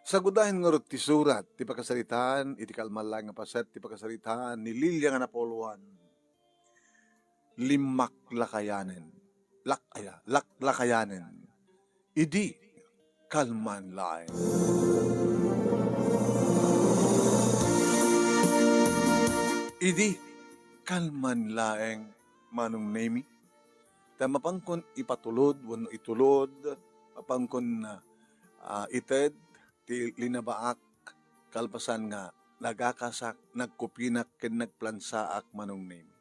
Sagudahin nga ti surat, ti pakasaritaan, iti kalmalang nga paset, ti pakasaritaan, ni Lilia nga napoluan, limak lakayanen, lakayanen, idi kalman laeng. Idi kalman laeng manong nemi, ta mapangkon ipatulod, wano itulod, mapangkon ited, ti linabaak, kalpasan nga, nagakasak, nagkupinak, ken nagplansaak manong name.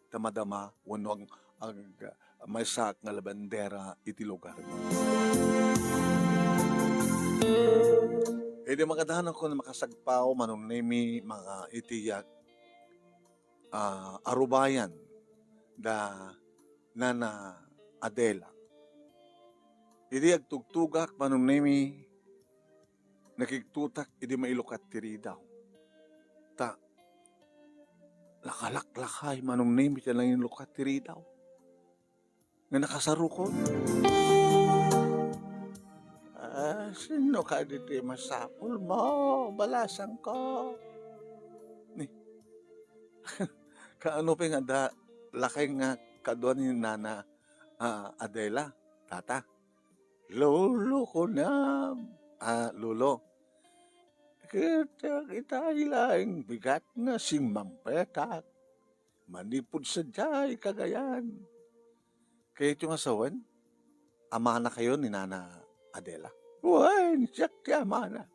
Tamadama, wano ang may sak nga labandera iti lugar. E di magadahan ako na makasagpaw manong name, mga itiyak, arubayan, da nana Adela. Idi agtugtugak manong name, nakiktutak, idi mailukat tiri daw. Ta, lakalaklakay, manong name, siya lang yung lukat tiri daw. Nga nakasarukon. Sino ka dito masapul mo? Balasan ko. Ni, kaano pa nga da, lakay nga kaduan ni Nana Adela, tata. Lolo ko na. Lolo. Kita ilang bigat nga sing mampetak. Manipod sa jay kagayan. Kaya ito nga sawan, ama na kayo ni Nana Adela. Wan, siyak ti ama na.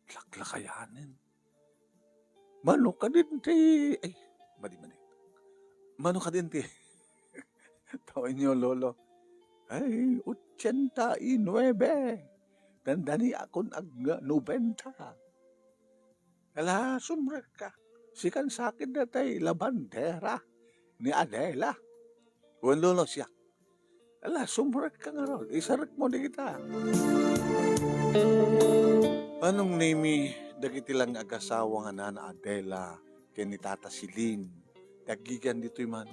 Laklakayanin. Mano ka din ti... Ay, madi. Mano ka din ti... Tawin niyo, lolo. Ay, 89. Tandani akon ag 90. Ala, sumrek ka. Sikan sakit na tay labandera ni Adela. Wan lolo siya. Ala, sumrek ka nga ron. Isarek mo di kita. Anong name dagiti lang agasawa nga Nana Adela ken ni Tata Silin. Dagigan dito'y man.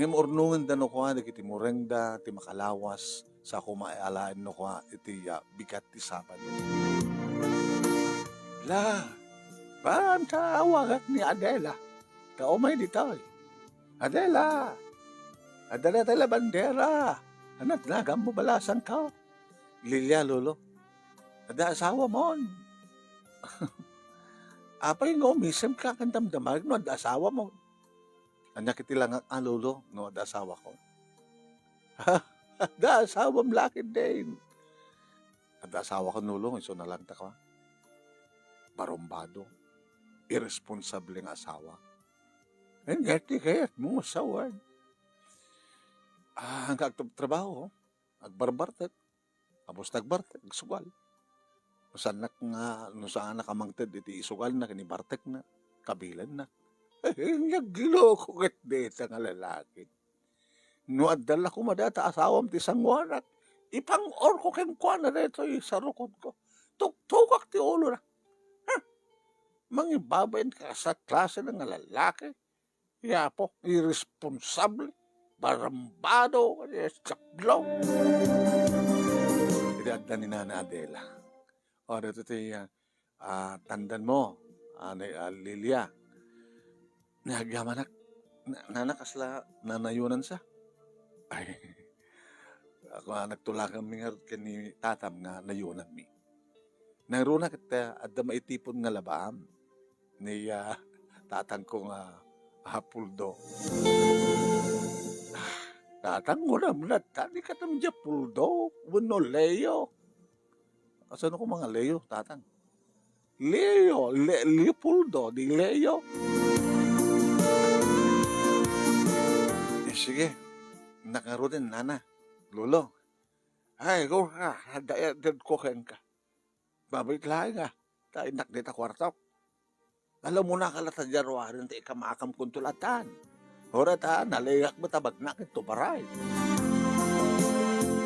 Ngem ornungan da no ko dagiti murengda ti makalawas sa kumaalaan no ko iti bigat ti Sabado. La, paan ta awagak ni Adela? Kaumay ditoy. Adela! Adela tayo bandera! Anak na, gambo balasan ka. Lilia, lolo. Ada asawa mo. Apay nga umisem ka kang damdamag no, ada asawa mo. Anak iti lang ang lolo, no, ada asawa ko. Ada asawa mlakid din. Ada asawa ko, lolo, iso na lang ta ka. Barombado. Irresponsable ng asawa. And gati kayat mo asawa. Ang kagtrabaho, agbarbartet. Tapos nagbartek, agsugal. Saan nakamangted, iti isugal na, kinibartek na, kabilan na. Nagloko kat dito nga lalaki. No, adala ko madata asawam ti sangwanak. Ipang-or ko ken kwa na dito sa rukod ko. Tuktukak ti ulo na. Mangibabayin ka sa klase ng lalaki. Yapo, irresponsable. Barambado, saklo. Idagdan ni Nana Adela. O, dito tandan mo, Lilia. Nagyamanak, nanakasla, nanayunan sa. Ay, ako nagtulakan mi nga ni tatam nga nayunan mi. Nagruna kita, adda maitipon nga labaam, ni tatang ko nga hapuldo. Tatang ko na, tani ka tam dya puldo, wano Leo. Asan ko mga Leo, tatang? Leo, Leopoldo, di Leo. Sige, nakaroon din, nana, lolo. Ay, go ka, dayad ko ka. Babalik lang nga, tayo nakdita kwarto. Alam mo na kalata jarwarin, tayo kamakam kuntulatan. Hora ta, nalayak mo tabag na kito baray.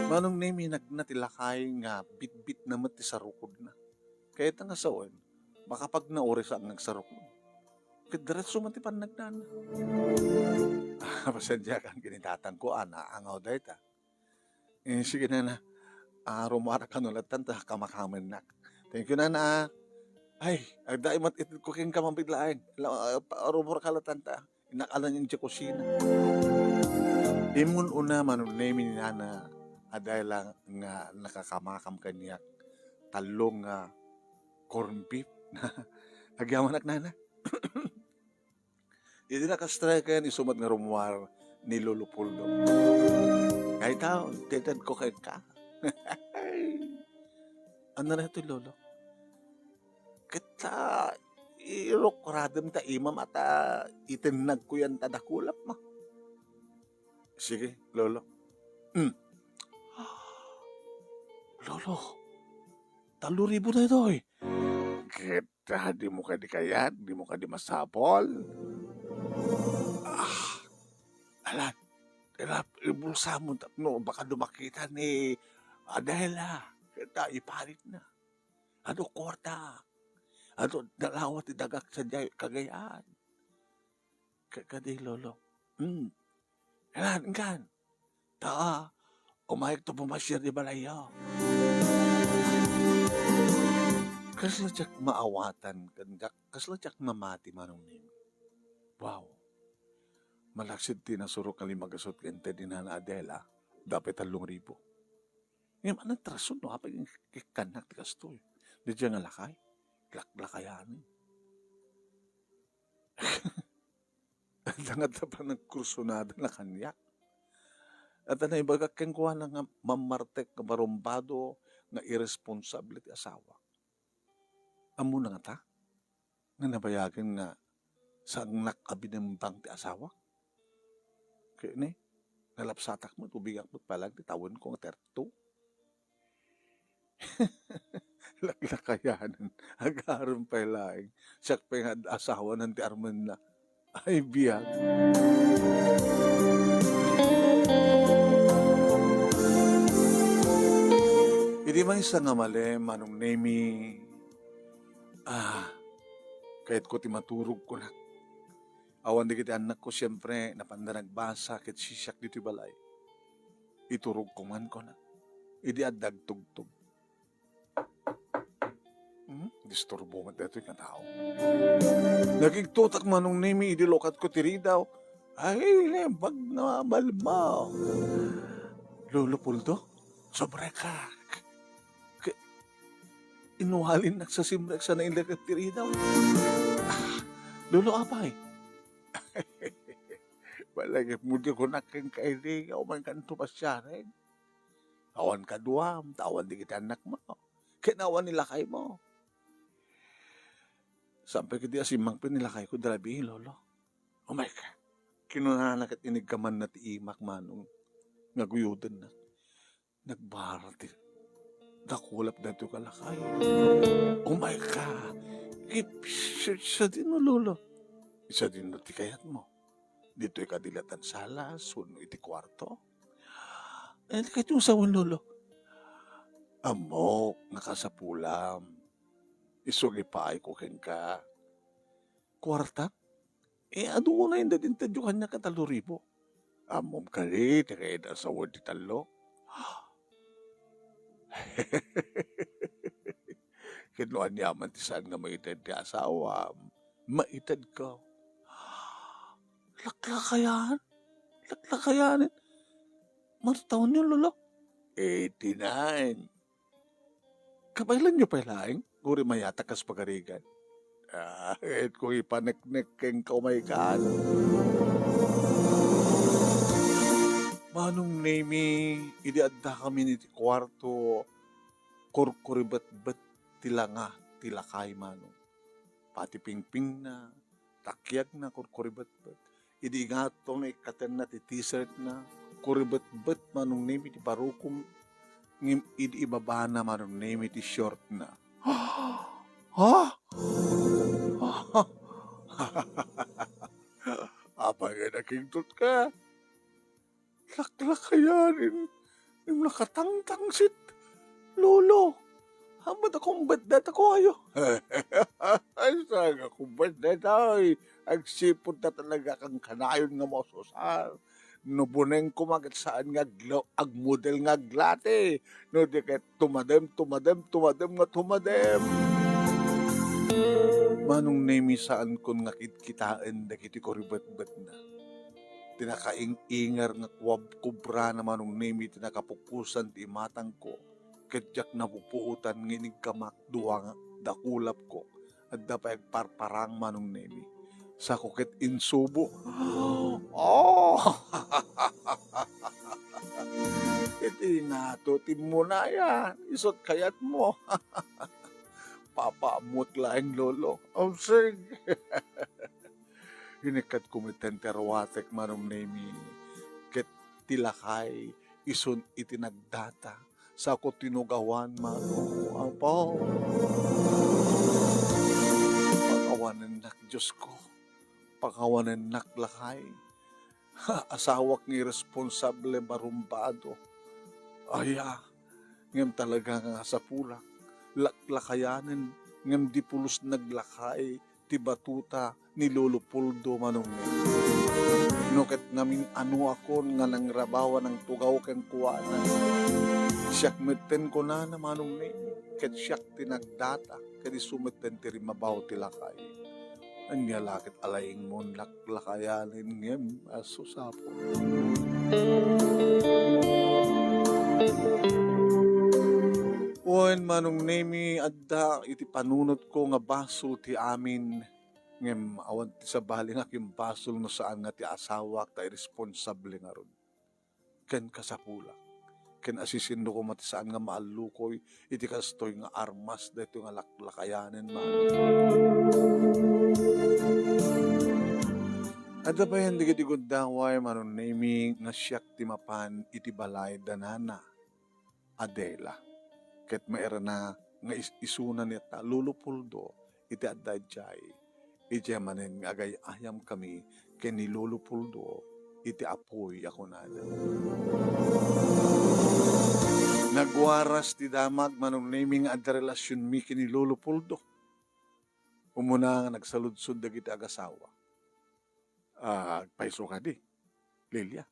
Manong nemi natilakay nga bit-bit na mati sa rukod na. Kaya nga sawan, makapag nauri sa ang nagsarukod. Kadarat sumatipan nagnana. Pasadya kan kinitatang ko, angaw dahi ta. Sige na, Rumara ka nulatan ta kamakaman nak. Thank you nana. Ay, agda imat itit ko king kamambiglaeng. Rumara ka latan ta. Inakalan yung sa kusina. Imun una manunemi ni nana aday lang nga nakakamakam kanya talong nga corn beef na agyaman ak nana. Hindi nakastrike yan isumat nga rumwar ni Lolo Puldo. Ay tao, tetad ko kay ka. Ano na ito, Lolo? Kita, irok radam ta imam ata itinag ko yan tadakulap mo. Sige, Lolo. Lolo, 3,000 na ito eh. Kita, di mo ka di kayat, di mo ka di masapol. Alat, ibulsa mo no, baka dumakita ni Adela. Kita, ipalit na. Ano kwarta? Ano dalawat idagak sa Cagayan? Kadi, Lolo. Alat, kan? Ta, umayag to pumasyar di balayo. Kasla tsak maawatan, kasla tsak mamati manong nimi. Wow. Malaksid tinasuro kali magasot kente din na Adela, dapat 3,000. Ngayon, anong trasun, no? Kapag yung kikanak ti kastoy. Di dyan nga lakay. Laklakayanin. Dangat na pa ng kursunada na kanyak. At na ibagak kang kuha na nga mamartek na barumbado na irresponsible ti asawa. Amo na nga ta? Nga nabayagan nga sa nakabinambang ti asawa? Kaya ni, nalapsatak mo, tubigak mo palag, tawan ko nga terto. Laklakayanan, agaron pa ilaing, siyak pa yung asawa ng ti Arman na, ay biyag. Hindi man isa nga mali, manong nemi, kahit ko ti maturog ko na. Awan di kiti anak ko siyempre napanda nagbasa kit sisyak dito balay. Iturog ko man ko na. Idi adag tugtog. Disturbo man dito yung tao. Nagigtutak manong nimi idilokat ko tiri daw. Ay, lembag na malma. Lolo Puldo, sobre ka. Inuhalin na sa simrek sa nailakat tiri daw. Lolo apay. Balagip mo di ko naking kailingaw man kanto pasyarin. Awan ka duwam, tawan di kita anak mo. Kinawan nilakay mo. Sampai kiti asimang pinilakay ko dalabi, Lolo. Oh my God. Kinunanak at inigkaman na ti imak manong ngaguyudan na. Nagbarati. Dakulap na ito kalakay. Oh my God. Isa din no, Lolo. Isa din no ti kayat mo. Dito ikadilatan sala, suno iti kwarto. Eh, kahit yung sawan, Lolo. Amok, nakasapulam. Isugi pa ay kukin ka. Kwarta? Ado ko na yung dadin tadyukan niya ka 3,000. Amom ka rin, kaya na sa wad di talo. Kinuan niya man ti saan nga maitad ti asawa. Maitad ka. Laklakayan? Laklakayanin? Martaon niyo, Lolo? 89. Kabailan niyo pa ilaing? Guri mayata kas pagarigan. Et kung ipaneknek keng kaumaykaan. Manong nemi, idiadda kami ni kwarto, kurkuribat-bat tilanga, tilakay manong. Pati pingping na, takyag na kurkuribat-bat. Idi nga to na ikatan na ti t-shirt na, kuribat-bat manong nemi ti parukom, ngim idi ibaba na manong nemi ti short na. Ha? Apa nga nakingtot ka? Laklakayanin. Yung nakatangtangsit. Lolo, hamad akong badat ako ayo. Ay, saan akong badat ay. Agsipod na talaga kang kanayon nga mo susal. Nubuneng kumagat saan nga ag model nga glate. No, di ket tumadem, nga tumadem. Manong nemi saan kun nga kitkitaan dagiti koribet-bet na. Tinakaing-ingar nga kubra na manong nemi tinakapukusan ti matang ko. Kedyak napupuutan nginig kamak duwa nga dakulap ko. At dapat parparang manong nemi. Sa kuket insubo. Oh! Iti natutin mo na yan. Isot kayat mo. Papaamot laing lolo. Oh, sige. Hinikat kumitenterwatek manong nemi. Ket tilakay isun itinagdata. Sa ko tinugawan manong. Apo. Pakawanan nak Diyos ko. Pakawanan nak lakay. Asawak ng irresponsable barumbado. Aya, ngem talaga nga sa pulak. Laklakayanin, ngem di pulos naglakay, ti batuta ni Lolo Puldo manong nemi. Nuket namin ano ako nga nangrabawa ng tugaw ken kuwanan. Siyak metten ko na manong nemi. Ket siyak tinagdata, ket isumeten ti rimabaw ti lakay. Anya lakit alaying mon laklakayanin ngem aso sapo. Wen manong nemi adda iti panunot ko nga baso ti amin ngem awan ti sabali nga kim basol no saan nga ti asawak ta irresponsable nga ron. Ken kasapula. Ken asisindo ko mati saan nga maalukoy iti kastoy nga armas dayto nga laklakayanin man. Adda pa yan digiti gudaway manon nemi nga siyak timapan iti balay danana Adela. Ket maera na nga isuna niya ta Lolo Puldo iti adda jay. Iti manen nga agay ayam kami ken ni Lolo Puldo iti apoy ako na. Nagwaras ti damag manong nemi nga adda relasyon mi ken ni Lolo Puldo. Umuna nga nagsaludsod dagiti agasawa. Paiso ka di, Lilia.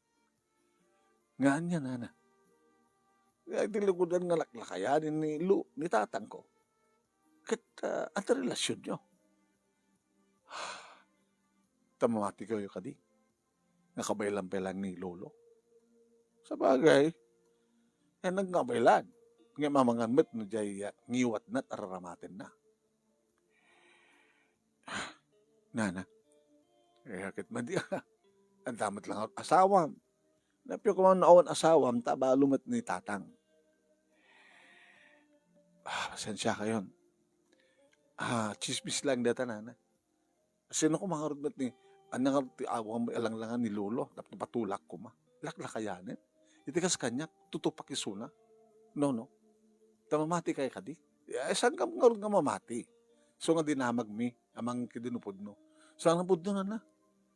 Nga anya nana. Dilugudan nga laklakayanin ni tatang ko. Ket at relasyon nyo. Tamamati kayo ka di. Nga kabaylan-baylan ni Lolo. Sa bagay, nagkabaylan. Nga mamanganmet no jay ngiwat na't araramatin na. Nana. Ket madi ang damat lang asawam. Napyo ko man naon asawam taba lumet ni tatang. Pasensya kayon. Chismis lang data nana. Sino ko makarudmet ni anang ti awam alang-langan ni Lolo tapos patulak ko ma. Laklakayanin. Iti kas kanya tutupak isuna. No. Tamamati kay kadi. Saan ka ngarud nga mamati? So nga dinamag mi amang kidinupod no. Saan napod no na?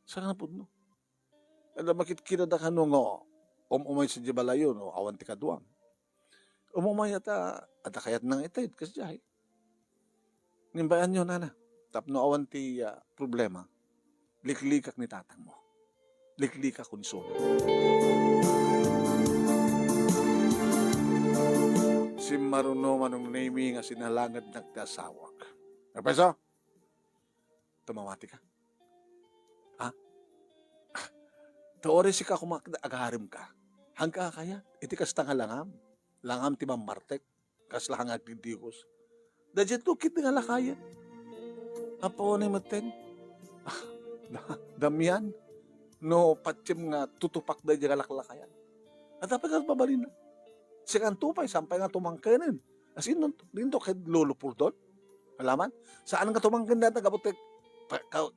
Saan napod no? Alam makit kinada ka no nga umay sa jibalayon o awan ti kaduam. Umumay ata kayat nang itayid kasi jahay. Nimbayan nyo nana. Tapno awan ti problema. Liklikak ni tatang mo. Liklikak kun so. Si Maruno manong nemi nga sinalangad nagtasawak. Peso? Tumamati ka? Taore si ka agaharim ka. Hangka kaya, iti kasta nga langam. Langam ti mamartek. Kas lahang agdidikos. Dadyan tukit nga lakayan. Apo na maten. Damian. No patsim nga tutupak da dyan laklakayan. At dapat ka pabalin na. Sikan tupay, sampay nga tumangkanin. As in, dito kay Lolo Puldo. Alaman? Saan nga tumangkin data kabutik?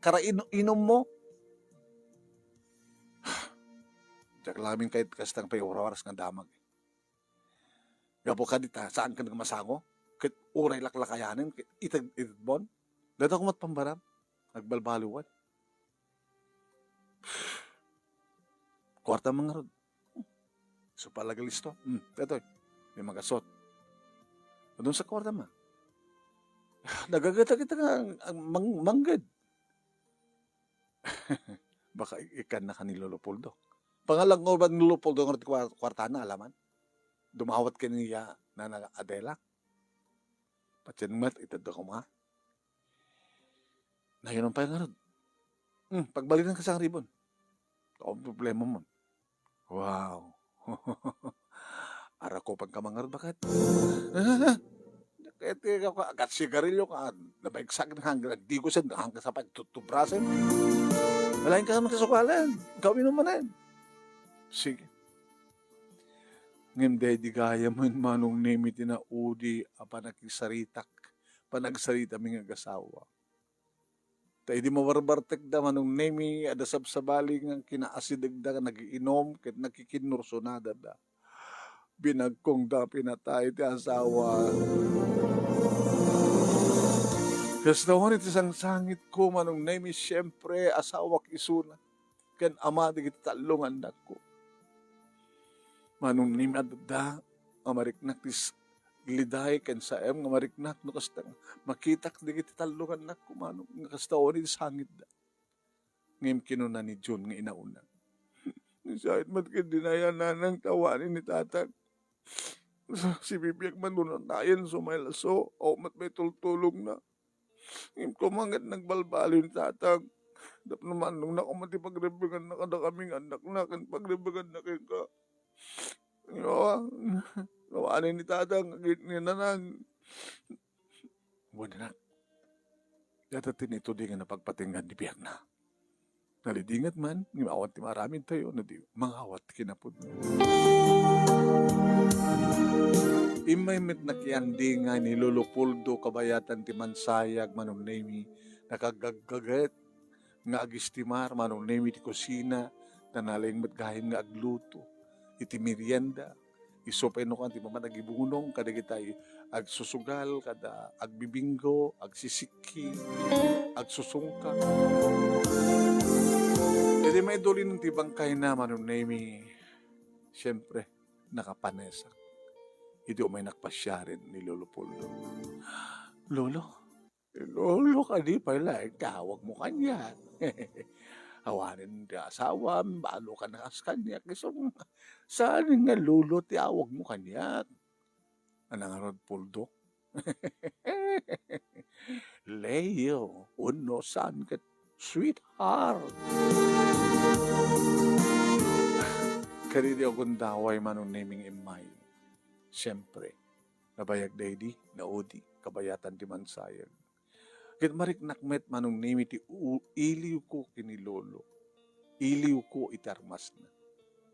Karainom mo? Diyak lamin kahit kastang pay oras nga damag. Gabo ka dita, saan ka nagmasango? Kit uray laklakayanin, kit itagbon. Dito ko matpambaram, nagbalbaluan. Kwarta mga rod. So palagalisto. Dito, may magasot. Doon sa kwarta ma. Nagagata kita nga manggad. Baka ikan na ka ni Lolo Puldo. Pangalang ko ba nilupol doon kwartana, alaman? Dumawat ka niya na Adela. Patsinmat, itad ko mga. Nahinom pa nga ron. Pagbalinan ka sa ribon. Ang problema mo. Wow. Ara ko pagkamangar, bakit? Kaya agad sigarilyo ka, nabaigsak na hanggang, di ko siya hanggang sa pagtutubrasin. Malaking ka naman kasukalan. Gawin mo na yan. Sige. Ngem di gaya mo manong nemi na udi apa nagsaritak, panagsarita mi nga gasawa. Tay di mawarbartek da manong nemi ada sabsabali nga kinaasideg da nagiinom ket nakikinursonada da. Binagkong da pinatay ti asawa. Kastawan iti sang sangit ko manong nemi siyempre asawak isuna. Ken ama di talungan na ko. Manong nemi adda amariknak tis gliday ken saem nga mariknak no kasta makitak di iti talungan na ko manong nga kastawan iti sangit da. Ngem kinuna ni John nga inauna. Nisayit mat ken dinaya nanang tawanin ni tatag. Si bibiyag manunan tayan sumaylaso o mat may tultulong na. Ngem kumangat nagbalbalo ni tatag. Dap naman nung nakamati pagrebegan na kada kaming anak na kan pagrebegan na kay ka. Yo, nawanin ni tatag ni nanang. Wala na. Datatin ito di nga napagpatinggan di biyag na. Nalidingat man, ngimawat ti maraming tayo na di mangawat kinapod. Imay met nakiandi nga ni Lolo Puldo kabayatan ti mansayag manong nemi nakagagaget nga agistimar manong nemi ti kusina na naling met gahim nga agluto iti merienda isopay no kan ti mamanagibunong kada kitay agsusugal kada agbibinggo agsisiki agsusungka iti may dulin ng tibangkay na manong nemi siyempre nakapanesak. Iti umay nakpasyarin ni Lolo Puldo. Lolo? Lolo ka di pala, tawag mo kanya. Awanin di asawa, balo ka na as kanya. Kisong, saan nga lolo tiyawag mo kanya? Anang Rod Puldo? Leo, uno san kat sweetheart. Karidi akong daway manong naming imay. Siyempre, nabayag daydi, naudi, kabayatan ti mansayag. Kit marik nakmet manong nimi ti iliw ko kini Lolo. Iliw ko itarmas na.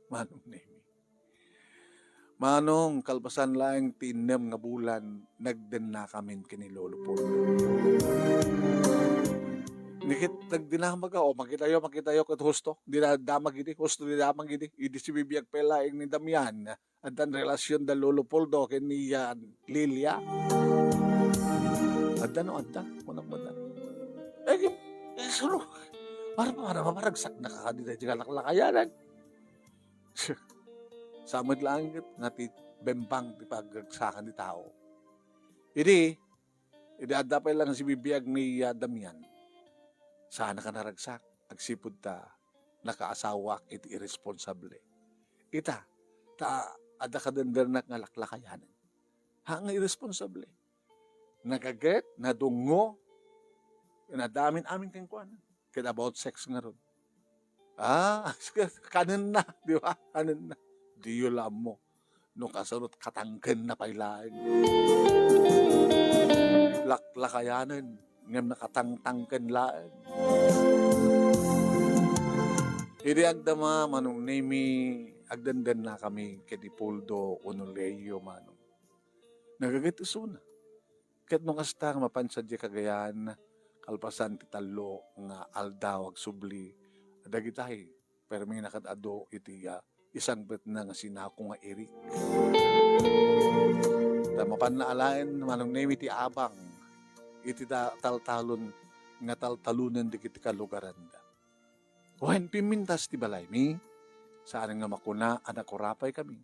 Manong nimi. Manong kalpasan lang ti inem nga bulan, nagden na kamin kini Lolo Puldo. Nikit nagdinamag o makitayo kat husto. Dinadamag iti, husto dinamag iti. Idi si bibiyag pelaing ni Damian. At ang relasyon da Lolo Puldo ken ni Lilia. Adda no adda, unang mada. Sulo. Para maparagsak na kakadita di kalaklakayanan. Samad lang nga ti bembang ti pagagsakan ni tao. Idi adda pa lang si bibiyag ni Damian. Sana ka naragsak, agsipod ta, nakaasawak iti irresponsable. Ita, ada ka dandanak nga laklakayanan. Nga irresponsable. Nagaget, nadungo, nadamin amin kang kuwanan. Kaya about sex nga ron. Kanan na, di ba? Kanan na. Di yun lang mo. Nung kasunod, katangken na pailain. Laklakayanan. Ngam nakatangtangken laan. Hindi agdama manong nemi agdandan na kami kedi Puldo Onoleyo manong. Nagagituso na. Ket nung kasta mapansad di kagayan kalpasan ti talo nga aldaw agsubli. Adagitay pero may nakadado iti isang bet na nga sinako nga Eric. Mapan na alain manong nemi ti abang. Iti taltalon nga taltalunan di kiti kalugaran da. Wen pimintas ti balay mi, saan nga makuna anak kurapay kami.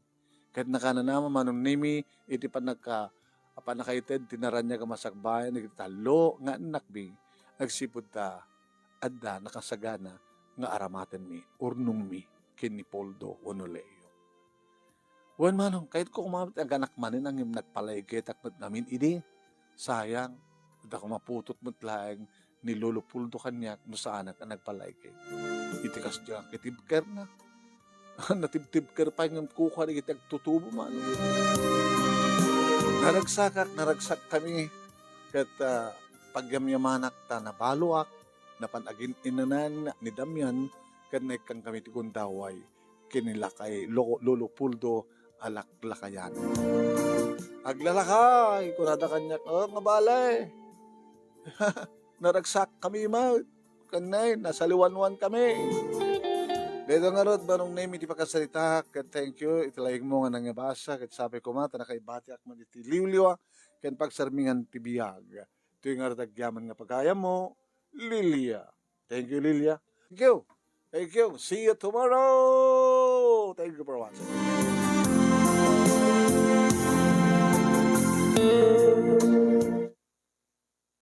Kahit nakananama manong nimi, iti panakaited, tinaranya ka masakbayan, nagtalo nga anak mi, nagsipod ta, adda nakasagana nga aramaten mi, urnong mi, kin ni Poldo Onoleo. Wan manong, kahit ko kumamit ang anak manin ang yung nagpalaygit at namin, idi, sayang, da ko maputot mo't laeng ni Lolo Poldo kanyak no sa anak ang nagpalaygit. Itikas dyan, kitibker na. Natibtibker pa yung kukuha ni kitag tutubo man. Naragsak kami. Kat pagyamyamanak ta nabaluak, napanagin inanan ni Damian, kanay kang kami tigundaway, kinilakay Lolo Poldo alaklakayan. Aglalakay, kurada kanyak, nga balay. Naragsak kami kanay, nasa liwanwan kami. Dito nga rod, banong name, iti pagkasalita, kat thank you, itilayag mo nga nangabasa, kat sabi ko mata, nakaibati ak man iti liwliwa, kat pagsarmingan ti biyag. Ito yung nga radagyaman nga pagkaya mo, Lilia. Thank you, Lilia. Thank you. Thank you. See you tomorrow. Thank you for watching.